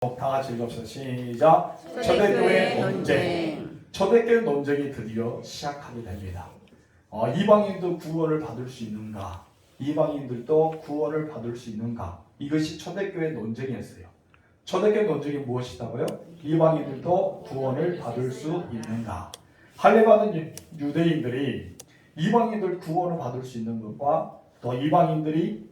다 같이 읽읍시다. 시작. 초대교회 논쟁. 초대교회 논쟁이 드디어 시작하게 됩니다. 이방인도 구원을 받을 수 있는가? 이방인들도 구원을 받을 수 있는가? 이것이 초대교회 논쟁이었어요. 초대교회 논쟁이 무엇이다고요? 이방인들도 구원을 받을 수 있는가? 할례받은 유대인들이 이방인들 구원을 받을 수 있는 것과 또 이방인들이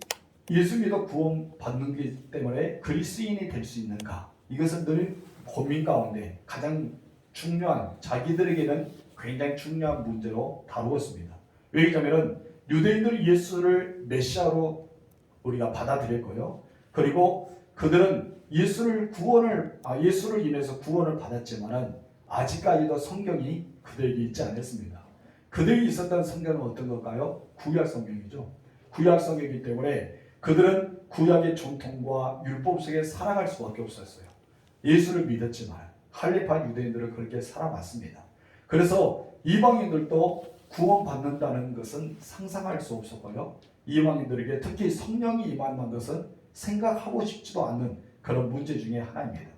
예수 믿어 구원받는 것 때문에 그리스도인이 될 수 있는가? 이것은 늘 고민 가운데 가장 중요한, 자기들에게는 굉장히 중요한 문제로 다루었습니다. 왜냐하면 유대인들이 예수를 메시아로 우리가 받아들였고요. 그리고 그들은 예수를 인해서 구원을 받았지만은 아직까지도 성경이 그들에게 있지 않았습니다. 그들이 있었던 성경은 어떤 걸까요? 구약 성경이죠. 구약 성경이기 때문에 그들은 구약의 전통과 율법 속에 살아갈 수밖에 없었어요. 예수를 믿었지만 할례판 유대인들은 그렇게 살아왔습니다. 그래서 이방인들도 구원받는다는 것은 상상할 수 없었고요. 이방인들에게 특히 성령이 임한다는 것은 생각하고 싶지도 않는 그런 문제 중에 하나입니다.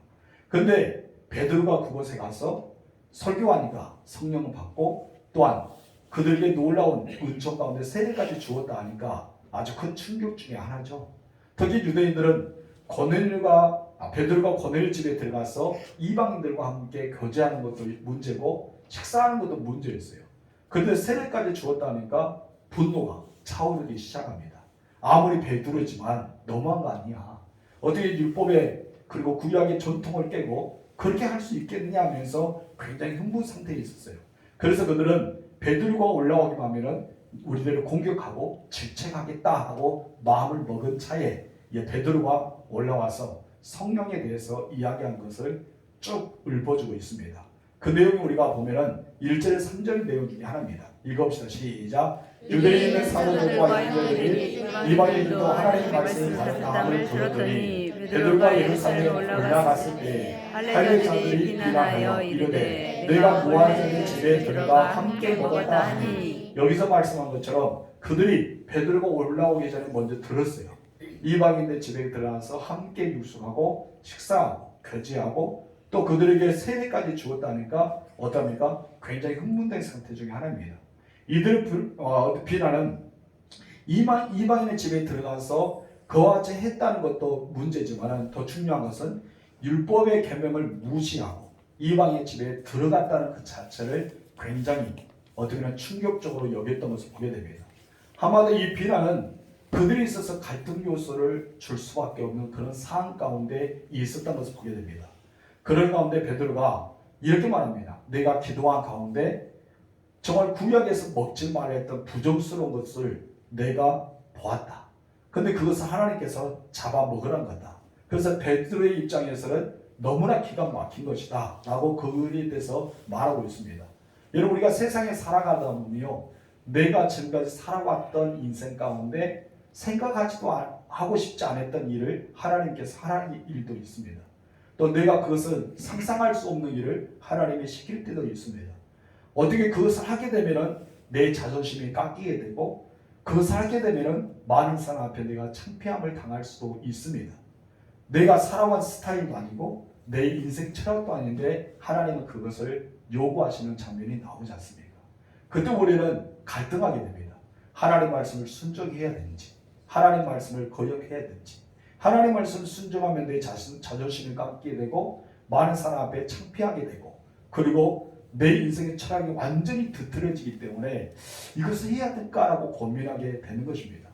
그런데 베드로가 그곳에 가서 설교하니까 성령을 받고 또한 그들에게 놀라운 은총 가운데 세례까지 주었다 하니까 아주 큰 충격 중에 하나죠. 특히 유대인들은 베드로가 고넬료 집에 들어가서 이방인들과 함께 교제하는 것도 문제고 식사하는 것도 문제였어요. 그런데 세례까지 주었다 하니까 분노가 차오르기 시작합니다. 아무리 베드로지만 너무한 거 아니야. 어떻게 율법에 그리고 구약의 전통을 깨고 그렇게 할 수 있겠느냐 하면서 굉장히 흥분 상태에 있었어요. 그래서 그들은 베드로가 올라오기만 하면은 우리들을 공격하고 질책하겠다 하고 마음을 먹은 차에 베드로가 올라와서 성령에 대해서 이야기한 것을 쭉 읊어주고 있습니다. 그 내용이 우리가 보면은 1절 3절 내용 중에 하나입니다. 읽읍시다. 시작. 유대인의 사도들과 형제들이 이방인들도 하나님의 말씀을 받았다함을 들었더니 베드로가 예루살렘에 올라갔을 때 할례자들이 비난하여 이르되 내가 무화과나무 집에 들어가 함께 먹었다 하니, 여기서 말씀한 것처럼 그들이 베드로가 올라오기 전에 먼저 들었어요. 이방인들 집에 들어가서 함께 육수하고 식사하고 교제하고 또 그들에게 세례까지 주었다니까 어떻습니까? 굉장히 흥분된 상태 중에 하나입니다. 이들 비난은 이방인의 집에 들어가서 그와 같이 했다는 것도 문제지만 더 중요한 것은 율법의 계명을 무시하고 이방인의 집에 들어갔다는 그 자체를 굉장히 어떻게 보면 충격적으로 여겼던 것을 보게 됩니다. 한마디로 이 비난은 그들이 있어서 갈등 요소를 줄 수밖에 없는 그런 상황 가운데 있었던 것을 보게 됩니다. 그런 가운데 베드로가 이렇게 말합니다. 내가 기도한 가운데 정말 구약에서 먹지 말아야 했던 부정스러운 것을 내가 보았다. 근데 그것을 하나님께서 잡아먹으란 거다. 그래서 베드로의 입장에서는 너무나 기가 막힌 것이다 라고 그에 대해서 말하고 있습니다. 여러분, 우리가 세상에 살아가다 보면요, 내가 지금까지 살아왔던 인생 가운데 생각하지도 하고 싶지 않았던 일을 하나님께서 하라는 일도 있습니다. 또 내가 그것을 상상할 수 없는 일을 하나님이 시킬 때도 있습니다. 어떻게 그것을 하게 되면 내 자존심이 깎이게 되고 그것을 하게 되면 많은 사람 앞에 내가 창피함을 당할 수도 있습니다. 내가 살아온 스타일도 아니고 내 인생 철학도 아닌데 하나님은 그것을 요구하시는 장면이 나오지 않습니까? 그때 우리는 갈등하게 됩니다. 하나님 말씀을 순종해야 되는지 하나님 말씀을 거역해야 되는지, 하나님 말씀을 순종하면 내 자존심을 깎게 되고 많은 사람 앞에 창피하게 되고 그리고 내 인생의 철학이 완전히 뒤틀어지기 때문에 이것을 해야 될까라고 고민하게 되는 것입니다.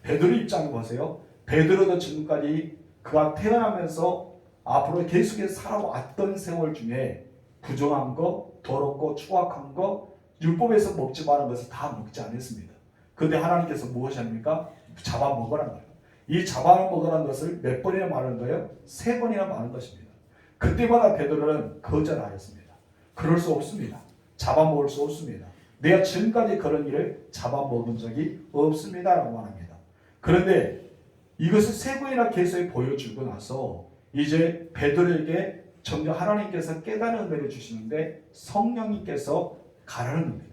베드로 입장을 보세요. 베드로도 지금까지 그가 태어나면서 앞으로 계속해서 살아왔던 세월 중에 부정한 거, 더럽고 추악한 거, 율법에서 먹지 말은 것을 다 먹지 않았습니다. 그런데 하나님께서 무엇이 합니까? 잡아먹으라는 거예요. 이 잡아먹으라는 것을 몇 번이나 말하는 거예요? 3번이나 말하는 것입니다. 그때마다 베드로는 거절하였습니다. 그럴 수 없습니다. 잡아먹을 수 없습니다. 내가 지금까지 그런 일을 잡아먹은 적이 없습니다 라고 말합니다. 그런데 이것을 3번이나 계속 보여주고 나서 이제 베드로에게 점점 하나님께서 깨달은 은혜를 주시는데 성령님께서 가라는 겁니다.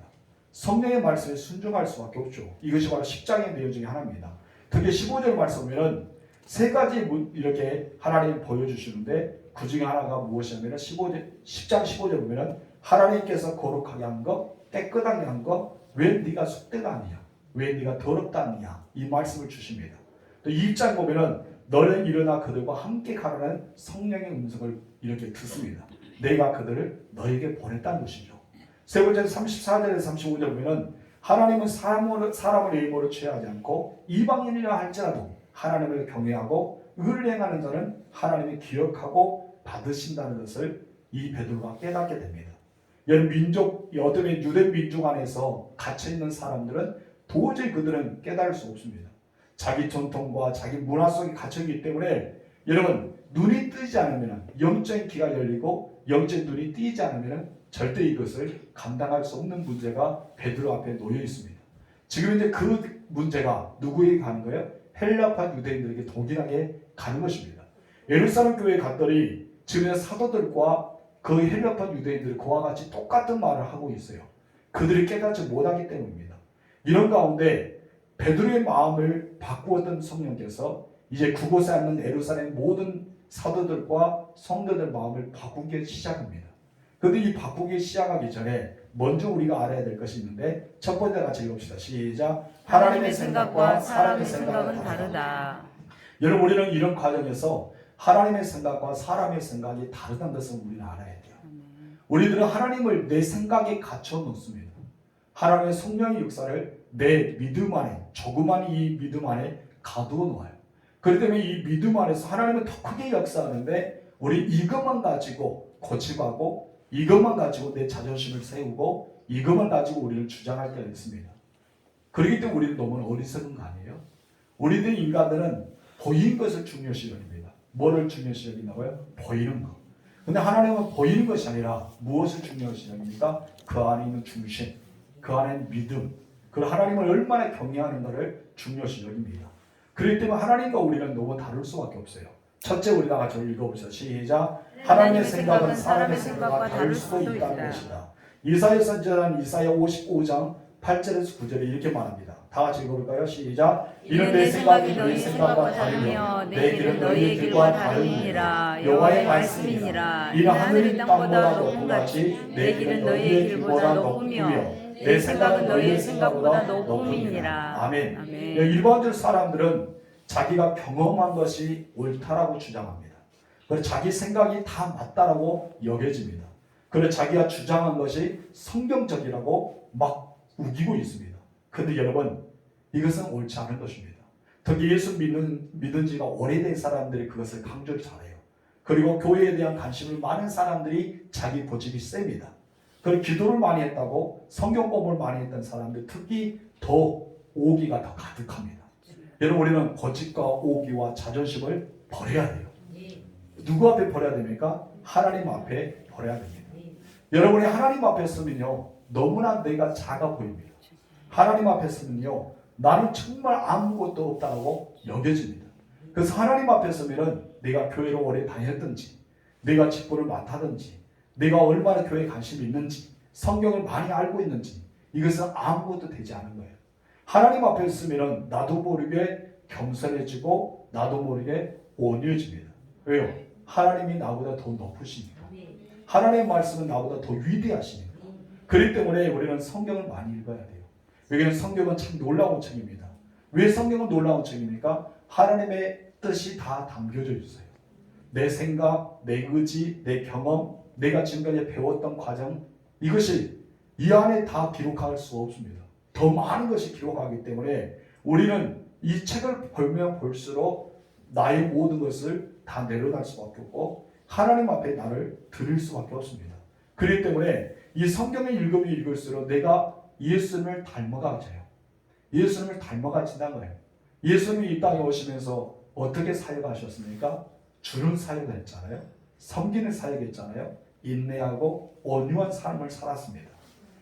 성령의 말씀에 순종할 수밖에 없죠. 이것이 바로 10장의 내용 중에 하나입니다. 특히 15절 말씀을 보면 3가지 이렇게 하나님이 보여주시는데 그 중에 하나가 무엇이냐면 10장 15절 보면 하나님께서 거룩하게 한 것, 깨끗하게 한 것, 왜 네가 속되가 아니냐, 왜 네가 더럽다 아니냐, 이 말씀을 주십니다. 또 2장 보면 너는 일어나 그들과 함께 가라는 성령의 음성을 이렇게 듣습니다. 내가 그들을 너에게 보냈다는 것이죠. 세 번째 34절에서 35절 보면 하나님은 사람을 일모로 취하지 않고 이방인이라 할지라도 하나님을 경외하고 의를 행하는 자는 하나님이 기억하고 받으신다는 것을 이 베드로가 깨닫게 됩니다. 이런 민족, 어둠의 유대 민족 안에서 갇혀있는 사람들은 도저히 그들은 깨달을 수 없습니다. 자기 전통과 자기 문화 속에 갇혀있기 때문에 여러분 눈이 뜨지 않으면 영적인 귀가 열리고 영적인 눈이 띄지 않으면 절대 이것을 감당할 수 없는 문제가 베드로 앞에 놓여 있습니다. 지금 이제 그 문제가 누구에게 가는 거예요? 헬라파 유대인들에게 동일하게 가는 것입니다. 예루살렘 교회에 갔더니 지금 사도들과 그 헬라파 유대인들이 그와 같이 똑같은 말을 하고 있어요. 그들이 깨닫지 못하기 때문입니다. 이런 가운데 베드로의 마음을 바꾸었던 성령께서 이제 그곳에 앉는 예루살렘 모든 사도들과 성도들 마음을 바꾸기 시작합니다. 그런데 이 바꾸기 시작하기 전에 먼저 우리가 알아야 될 것이 있는데 첫 번째 같이 읽읍시다. 시작. 하나님의 생각과 사람의 생각은 다르다. 여러분 우리는 이런 과정에서 하나님의 생각과 사람의 생각이 다르다는 것을 우리는 알아야 돼요. 우리들은 하나님을 내 생각에 갖춰 놓습니다. 하나님의 성령의 역사를 내 믿음 안에, 조그만 이 믿음 안에 가두어 놓아요. 그렇기 때문에 이 믿음 안에서 하나님은 더 크게 역사하는데 우리 이것만 가지고 고집하고 이것만 가지고 내 자존심을 세우고 이것만 가지고 우리를 주장할 때가 있습니다. 그렇기 때문에 우리는 너무 어리석은 거 아니에요? 우리들 인간들은 보이는 것을 중요시 여깁니다. 뭐를 중요시 여긴다고요? 보이는 것. 근데 하나님은 보이는 것이 아니라 무엇을 중요시 여깁니까? 그 안에 있는 중심, 그 안에 있는 믿음, 그 하나님을 얼마나 경외하는가를 중요시 여깁니다. 그렇기 때문에 하나님과 우리는 너무 다를 수밖에 없어요. 첫째 우리 다 같이 읽어보시죠. 시작. 하나님의 생각은 사람의 생각과 다를 수도 있다는 것이다. 이사야 선지자는 이사야 55장 8절에서 9절에 이렇게 말합니다. 다 같이 읽어볼까요? 시작. 이는 내 생각이 너희 생각과 다르며 내 길은 너희의 길과 다름이니라. 여호와의 말씀이니라. 이는 하늘이 땅보다 높은 같이 내 길은 너희의 길보다 높으며 내 생각은 너희의 생각보다 높음이니라. 아멘. 일반적 사람들은 자기가 경험한 것이 옳다라고 주장합니다. 그래서 자기 생각이 다 맞다라고 여겨집니다. 그래서 자기가 주장한 것이 성경적이라고 막 우기고 있습니다. 그런데 여러분 이것은 옳지 않은 것입니다. 특히 예수 믿은 지가 오래된 사람들이 그것을 강조를 잘해요. 그리고 교회에 대한 관심을 많은 사람들이 자기 고집이 셉니다. 그리고 기도를 많이 했다고 성경 공부를 많이 했던 사람들 특히 더 오기가 더 가득합니다. 여러분 우리는 고집과 오기와 자존심을 버려야 돼요. 누구 앞에 버려야 됩니까? 하나님 앞에 버려야 됩니다. 여러분이 하나님 앞에 서면요 너무나 내가 작아 보입니다. 하나님 앞에 서면요 나는 정말 아무것도 없다고 여겨집니다. 그래서 하나님 앞에 서면은 내가 교회를 오래 다녔든지 내가 직분을 맡았든지 내가 얼마나 교회에 관심이 있는지 성경을 많이 알고 있는지 이것은 아무것도 되지 않은 거예요. 하나님 앞에 있으면 나도 모르게 겸손해지고 나도 모르게 온유해집니다. 왜요? 하나님이 나보다 더 높으시니까. 하나님의 말씀은 나보다 더 위대하시니까. 그렇기 때문에 우리는 성경을 많이 읽어야 돼요. 왜냐하면 성경은 참 놀라운 책입니다. 왜 성경은 놀라운 책입니까? 하나님의 뜻이 다 담겨져 있어요. 내 생각, 내 의지, 내 경험, 내가 지금까지 배웠던 과정 이것이 이 안에 다 기록할 수 없습니다. 더 많은 것이 기록하기 때문에 우리는 이 책을 보면 볼수록 나의 모든 것을 다 내려놓을 수밖에 없고 하나님 앞에 나를 드릴 수밖에 없습니다. 그렇기 때문에 이 성경을 읽으면 읽을수록 내가 예수님을 닮아가져요. 예수님을 닮아가진다는 거예요. 예수님이 이 땅에 오시면서 어떻게 사역하셨습니까? 주는 사역을 했잖아요. 섬기는 사역했잖아요. 인내하고 온유한 삶을 살았습니다.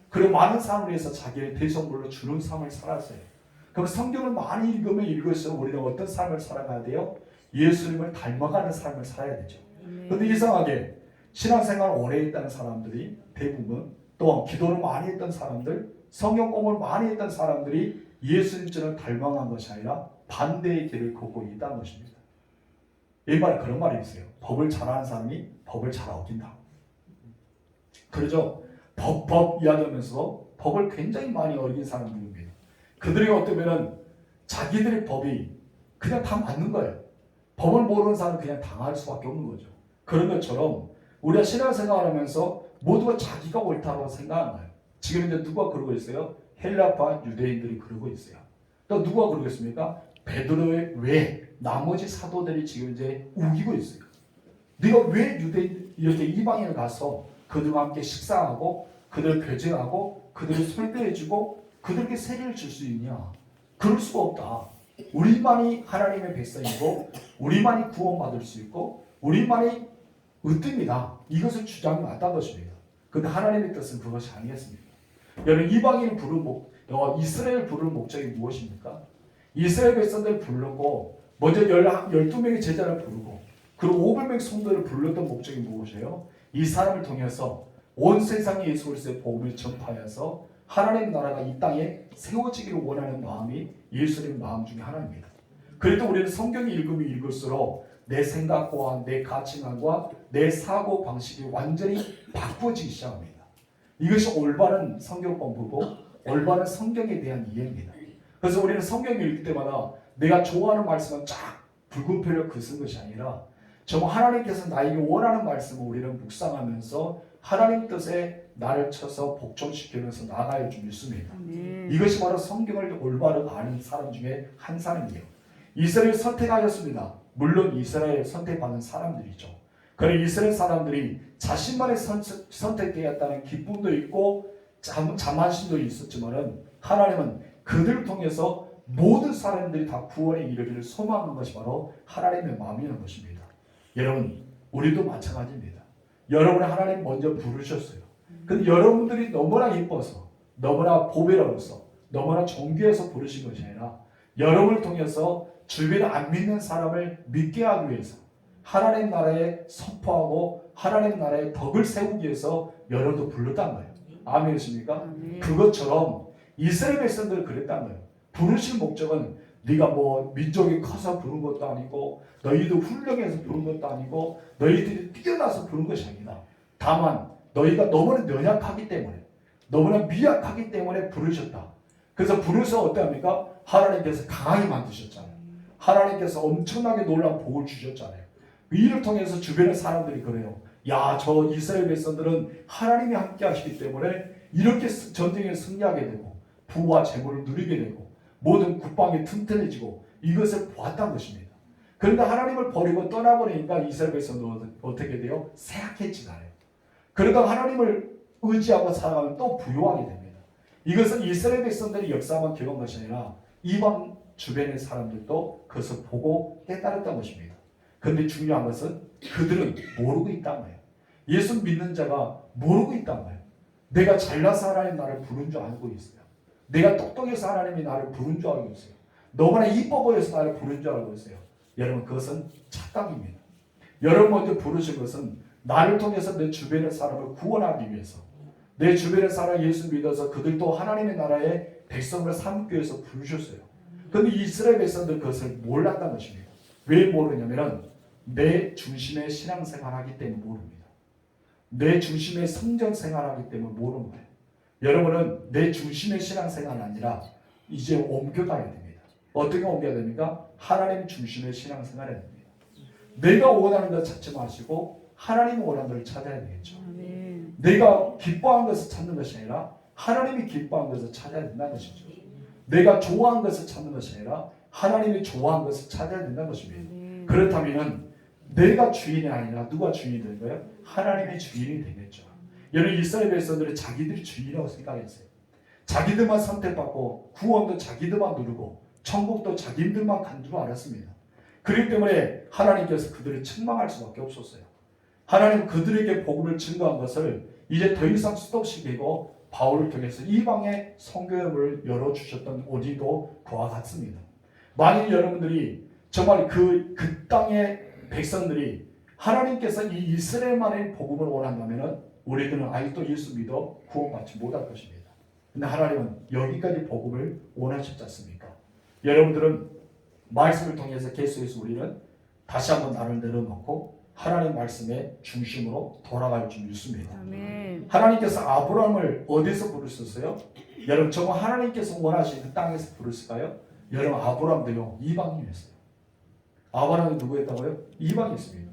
그리고 많은 사람을 위해서 자기의 대성물로 주는 삶을 살았어요. 그럼 성경을 많이 읽으면 읽을수록 우리는 어떤 삶을 살아가야 돼요? 예수님을 닮아가는 삶을 살아야 되죠. 그런데 이상하게 신앙생활 오래 했다는 사람들이 대부분 또 기도를 많이 했던 사람들 성경 공부를 많이 했던 사람들이 예수님처럼 닮아간 것이 아니라 반대의 길을 걷고 있다는 것입니다. 옛말에 그런 말이 있어요. 법을 잘하는 사람이 법을 잘 어긴다. 그러죠. 법 이야기하면서 법을 굉장히 많이 어긴 사람들입니다. 그들이 어쩌면은 자기들의 법이 그냥 다 맞는 거예요. 법을 모르는 사람은 그냥 당할 수밖에 없는 거죠. 그런 것처럼 우리가 신앙생활을 하면서 모두가 자기가 옳다고 생각하는 거예요. 지금 이제 누가 그러고 있어요? 헬라파 유대인들이 그러고 있어요. 또 누가 그러겠습니까? 베드로의 외 나머지 사도들이 지금 이제 우기고 있어요. 네가 왜 유대인 이렇게 이방인을 가서 그들과 함께 식사하고 그들을 배제하고 그들을 설교해주고 그들에게 세례를 줄 수 있냐? 그럴 수가 없다. 우리만이 하나님의 백성이고 우리만이 구원받을 수 있고 우리만이 으뜸이다. 이것을 주장이 맞다는 것입니다. 그런데 하나님의 뜻은 그것이 아니겠습니까? 여러분 이방인을 이스라엘 부를 목적이 무엇입니까? 이스라엘 백성들을 부르고 먼저 12명의 제자를 부르고 그리고 500명 성도를 불렀던 목적이 무엇이에요? 이 사람을 통해서 온 세상에 예수 그리스도의 복음을 전파해서 하나님의 나라가 이 땅에 세워지기를 원하는 마음이 예수님의 마음 중에 하나입니다. 그래도 우리는 성경을 읽으면 읽을수록 내 생각과 내 가치관과 내 사고 방식이 완전히 바꿔지기 시작합니다. 이것이 올바른 성경 공부고 올바른 성경에 대한 이해입니다. 그래서 우리는 성경을 읽을 때마다 내가 좋아하는 말씀은 쫙 붉은 표를 긋은 것이 아니라 정말 하나님께서 나에게 원하는 말씀을 우리는 묵상하면서 하나님 뜻에 나를 쳐서 복종시키면서 나아갈 줄 믿습니다. 이것이 바로 성경을 올바로 아는 사람 중에 한 사람이에요. 이스라엘 선택하였습니다. 물론 이스라엘 선택받은 사람들이죠. 그런데 이스라엘 사람들이 자신만의 선택되었다는 기쁨도 있고 자만심도 있었지만은 하나님은 그들을 통해서 모든 사람들이 다 구원에 이르기를 소망하는 것이 바로 하나님의 마음이라는 것입니다. 여러분, 우리도 마찬가지입니다. 여러분을 하나님 먼저 부르셨어요. 근데 여러분들이 너무나 이뻐서, 너무나 보배로워서, 너무나 존귀해서 부르신 것이 아니라 여러분을 통해서 주변에 안 믿는 사람을 믿게 하기 위해서 하나님 나라에 선포하고 하나님 나라에 덕을 세우기 위해서 여러분도 불렀단 거예요. 아멘이십니까? 그것처럼 이스라엘 백성들은 그랬단 거예요. 부르신 목적은 네가 뭐 민족이 커서 부른 것도 아니고 너희도 훌륭해서 부른 것도 아니고 너희들이 뛰어나서 부른 것이 아니다. 다만 너희가 너무나 연약하기 때문에 너무나 미약하기 때문에 부르셨다. 그래서 부르셔서 어떠합니까? 하나님께서 강하게 만드셨잖아요. 하나님께서 엄청나게 놀라운 복을 주셨잖아요. 이를 통해서 주변의 사람들이 그래요. 야, 저 이스라엘 백성들은 하나님이 함께 하시기 때문에 이렇게 전쟁에 승리하게 되고 부와 재물을 누리게 되고 모든 국방이 튼튼해지고 이것을 보았다는 것입니다. 그런데 하나님을 버리고 떠나버리니까 이스라엘 백성들은 어떻게 돼요? 쇠약해지나요. 그러다 하나님을 의지하고 살아가면 또 부요하게 됩니다. 이것은 이스라엘 백성들의 역사만 경험한 것이 아니라 이방 주변의 사람들도 그것을 보고 깨달았던 것입니다. 그런데 중요한 것은 그들은 모르고 있다는 거예요. 예수 믿는 자가 모르고 있다는 거예요. 내가 잘나서 하나님 나를 부른 줄 알고 있어요. 내가 똑똑해서 하나님이 나를 부른 줄 알고 있어요. 너무나 이뻐 보여서 나를 부른 줄 알고 있어요. 여러분, 그것은 착각입니다. 여러분 먼저 부르신 것은 나를 통해서 내 주변의 사람을 구원하기 위해서, 내 주변의 사람 예수 믿어서 그들도 하나님의 나라의 백성을 삼기 위해서 부르셨어요. 그런데 이스라엘 백성들 그것을 몰랐다는 것입니다. 왜 모르냐면 내 중심의 신앙생활하기 때문에 모릅니다. 내 중심의 성전생활하기 때문에 모르는 거예요. 여러분은 내 중심의 신앙생활이 아니라 이제 옮겨가야 됩니다. 어떻게 옮겨야 됩니까? 하나님 중심의 신앙생활을 해야 됩니다. 내가 원하는 것 찾지 마시고 하나님이 원하는 걸 찾아야 되겠죠. 내가 기뻐하는 것을 찾는 것이 아니라 하나님이 기뻐하는 것을 찾아야 된다는 것이죠. 내가 좋아하는 것을 찾는 것이 아니라 하나님이 좋아하는 것을 찾아야 된다는 것입니다. 그렇다면 내가 주인이 아니라 누가 주인이 될 거예요? 하나님의 주인이 되겠죠. 여러분, 이스라엘 백성들은 자기들이 주인이라고 생각했어요. 자기들만 선택받고 구원도 자기들만 누르고 천국도 자기들만 간 줄 알았습니다. 그렇기 때문에 하나님께서 그들을 책망할 수밖에 없었어요. 하나님 그들에게 복음을 증거한 것을 이제 더 이상 스톱시키고 바울을 통해서 이방의 선교를 열어주셨던 오디도 그와 같습니다. 만일 여러분들이 정말 그 땅의 백성들이 하나님께서 이 이스라엘만의 복음을 원한다면 우리들은 아직도 예수 믿어 구원받지 못할 것입니다. 근데 하나님은 여기까지 복음을 원하셨지 않습니까? 여러분들은 말씀을 통해서 계속해서 우리는 다시 한번 나를 내려놓고 하나님 말씀의 중심으로 돌아갈 줄 믿습니다. 아멘. 하나님께서 아브라함을 어디서 부르셨어요? 여러분 정말 하나님께서 원하시는 그 땅에서 부르실까요? 여러분 아브라함도요 이방인이었어요. 아브라함이 누구였다고요? 이방이었습니다.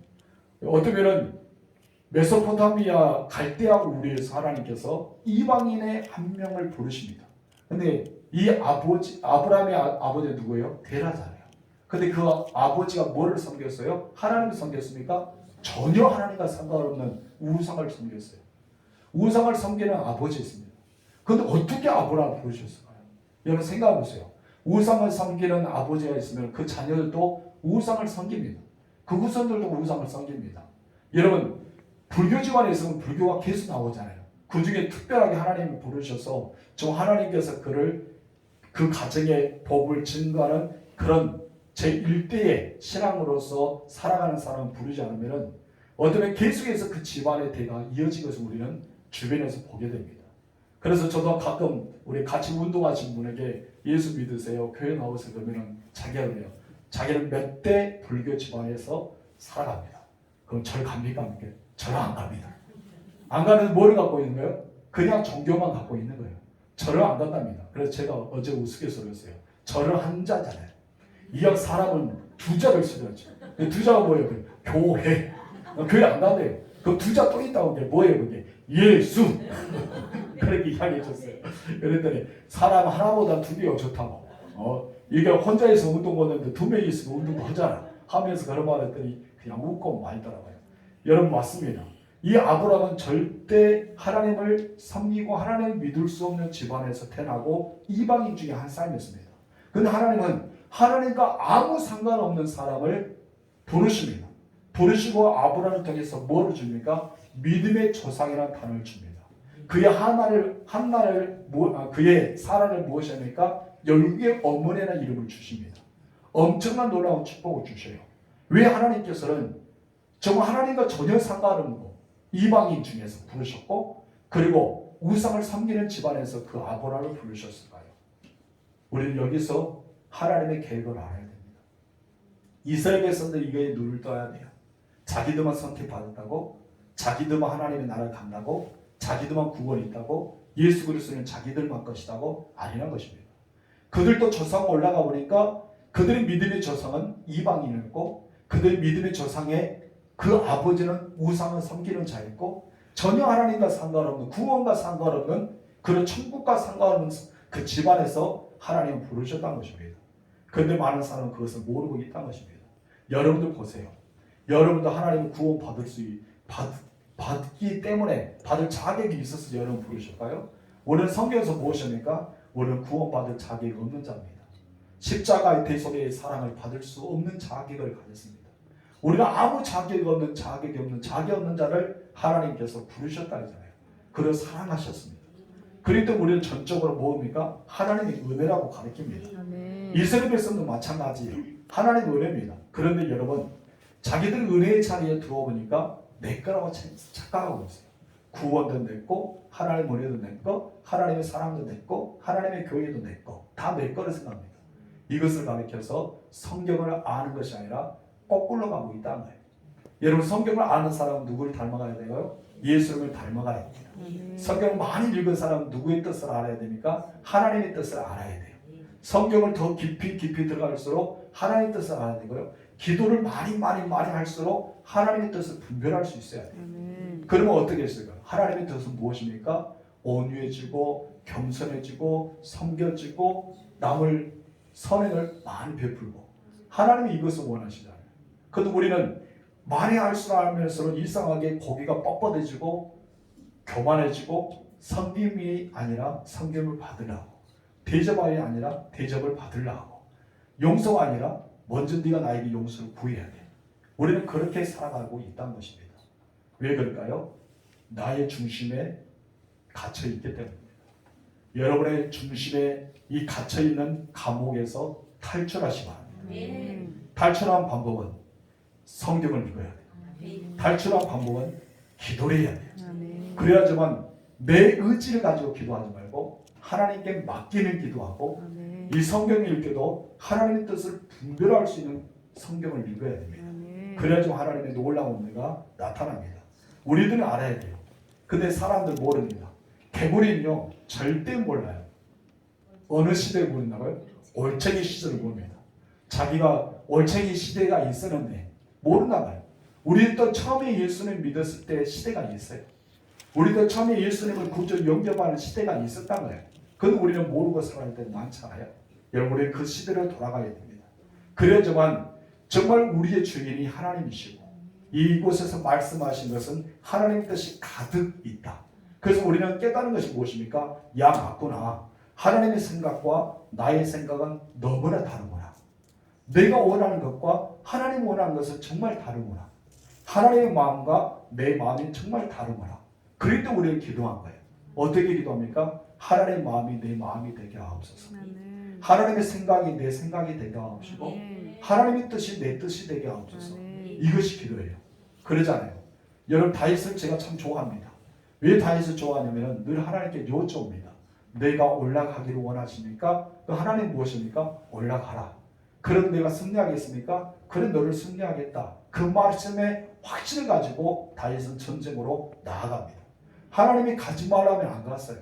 어쩌면은 메소포타미아 갈대아 우리에서 하나님께서 이방인의 한 명을 부르십니다. 근데 이 아브라함의 아버지가 누구예요? 데라잖아요. 근데 그 아버지가 뭐를 섬겼어요? 하나님을 섬겼습니까? 전혀 하나님과 상관없는 우상을 섬겼어요. 우상을 섬기는 아버지였습니다. 그런데 어떻게 아브라함을 부르셨을까요? 여러분 생각해 보세요. 우상을 섬기는 아버지가 있으면 그 자녀들도 우상을 섬깁니다. 그 후손들도 우상을 섬깁니다. 여러분 불교 집안에 있으면 불교가 계속 나오잖아요. 그 중에 특별하게 하나님을 부르셔서 저 하나님께서 그를 그 가정의 법을 증거하는 그런 제1대의 신앙으로서 살아가는 사람을 부르지 않으면 어쩌면 계속해서 그 집안의 대가 이어진 것을 우리는 주변에서 보게 됩니다. 그래서 저도 가끔 우리 같이 운동하신 분에게 예수 믿으세요, 교회 나오세요 그러면 자기가 그래요. 자기는 몇 대 불교 집안에서 살아갑니다. 그럼 절 갑니까? 저는 안 갑니다. 안 가는 뭐를 갖고 있는 거예요? 그냥 종교만 갖고 있는 거예요. 절을 안 간답니다. 그래서 제가 어제 우스갯소리였어요. 절을 한 자잖아요. 이왕 사람은 두 자를 쓰죠. 두 자가 뭐예요? 교회. 교회 안 간대요. 그 두 자 또 있다고 게 뭐예요? 그게 예수. 그렇게 이야기해 줬어요. 그랬더니 사람 하나보다 두 개가 좋다고. 이게 혼자서 운동 하는데 두 명이 있으면 운동도 하잖아. 하면서 그런 말 했더니 그냥 웃고 말더라고요. 여러분 맞습니다. 이 아브라함은 절대 하나님을 섬기고 하나님을 믿을 수 없는 집안에서 태어나고 이방인 중에 한 사람이었습니다. 그런데 하나님은 하나님과 아무 상관없는 사람을 부르십니다. 부르시고 아브라함을 통해서 뭐를 줍니까? 믿음의 조상이라는 단어를 줍니다. 그의 그의 사라를 무엇입니까? 열국의 어머니라는 이름을 주십니다. 엄청난 놀라운 축복을 주셔요. 왜 하나님께서는 정말 하나님과 전혀 상관없는 이방인 중에서 부르셨고 그리고 우상을 섬기는 집안에서 그 아브라함을 부르셨을까요? 우리는 여기서 하나님의 계획을 알아야 됩니다. 이스라엘 백성들이 이거에 눈을 떠야 돼요. 자기들만 선택받았다고, 자기들만 하나님의 나라를 간다고, 자기들만 구원이 있다고, 예수 그리스도는 자기들만 것이라고 아니란 것입니다. 그들도 조상 올라가 보니까 그들의 믿음의 조상은 이방인이었고 그들의 믿음의 조상의 그 아버지는 우상을 섬기는 자였고 전혀 하나님과 상관없는 구원과 상관없는 그런 천국과 상관없는 그 집안에서 하나님을 부르셨다는 것입니다. 그런데 많은 사람은 그것을 모르고 있다는 것입니다. 여러분들 보세요. 여러분도 하나님을 구원 받기 때문에 받을 자격이 있어서 여러분 부르실까요? 우리는 성경에서 무엇입니까? 우리는 구원받을 자격이 없는 자입니다. 십자가의 대속의 사랑을 받을 수 없는 자격을 가졌습니다. 우리가 아무 자격이 없는 자격 없는 자를 하나님께서 부르셨다 했잖아요. 그를 사랑하셨습니다. 그런데 우리는 전적으로 뭡니까? 하나님의 은혜라고 가르칩니다. 이스라엘 백성도 마찬가지예요. 하나님의 은혜입니다. 그런데 여러분 자기들 은혜의 자리에 들어오니까 내 거라고 착각하고 있어요. 구원도 내 거, 하나님의 은혜도 내 거, 하나님의 사랑도 내 거, 하나님의 교회도 내 거, 다 내 거를 생각합니다. 이것을 가르쳐서 성경을 아는 것이 아니라 거꾸로 가고 있다는 거예요. 여러분 성경을 아는 사람은 누구를 닮아가야 돼요? 예수님을 닮아가야 돼요. 성경을 많이 읽은 사람은 누구의 뜻을 알아야 됩니까? 하나님의 뜻을 알아야 돼요. 성경을 더 깊이 들어갈수록 하나님의 뜻을 알아야 되고요. 기도를 많이 할수록 하나님의 뜻을 분별할 수 있어야 돼요. 그러면 어떻게 했을까요? 하나님의 뜻은 무엇입니까? 온유해지고 겸손해지고 섬겨지고 남을 선행을 많이 베풀고 하나님이 이것을 원하시잖아요. 그런데 우리는 많이 할수록 알면서도 이상하게 고기가 뻣뻣해지고 교만해지고 섬김이 아니라 섬김을 받으려고 대접이 아니라 대접을 받으려고 용서가 아니라 먼저 네가 나에게 용서를 구해야 돼. 우리는 그렇게 살아가고 있다는 것입니다. 왜 그럴까요? 나의 중심에 갇혀있기 때문입니다. 여러분의 중심에 이 갇혀있는 감옥에서 탈출하시기 바랍니다. 탈출한 방법은 성경을 읽어야 돼요. 탈출한 방법은 기도를 해야 돼요. 그래야지만 내 의지를 가지고 기도하지 말고 하나님께 맡기는 기도하고 이 성경을 읽을 때도 하나님의 뜻을 분별할 수 있는 성경을 읽어야 됩니다. 그래야지 하나님의 놀라운 은혜가 나타납니다. 우리들은 알아야 돼요. 근데 사람들 모릅니다. 개구리는요 절대 몰라요. 어느 시대에 모른다고요? 올챙이 시대를 모릅니다. 자기가 올챙이 시대가 있었는데 모르나 봐요. 우리도 처음에 예수님 믿었을 때 시대가 있어요. 우리도 처음에 예수님을 구주 영접하는 시대가 있었단 거예요. 그건 우리는 모르고 살아갈 때 많잖아요. 여러분 우리는 그 시대로 돌아가야 됩니다. 그래야지만 정말 우리의 주인이 하나님이시고 이곳에서 말씀하신 것은 하나님 뜻이 가득 있다. 그래서 우리는 깨달은 것이 무엇입니까? 야 맞구나. 하나님의 생각과 나의 생각은 너무나 다르구나. 내가 원하는 것과 하나님 원하는 것은 정말 다르구나. 하나님의 마음과 내 마음이 정말 다르구나. 그럴 때 우리는 기도한 거예요. 어떻게 기도합니까? 하나님의 마음이 내 마음이 되게 하옵소서. 하나님의 생각이 내 생각이 되게 하옵시고 하나님의 뜻이 내 뜻이 되게 하옵소서. 이것이 기도예요. 그러잖아요. 여러분 다윗을 제가 참 좋아합니다. 왜 다윗을 좋아하냐면 늘 하나님께 여쭤옵니다. 내가 올라가기를 원하십니까? 하나님 무엇입니까? 올라가라. 그럼 내가 승리하겠습니까? 그래 너를 승리하겠다. 그 말씀에 확신을 가지고 다윗은 전쟁으로 나아갑니다. 하나님이 가지 말라면 안 갔어요.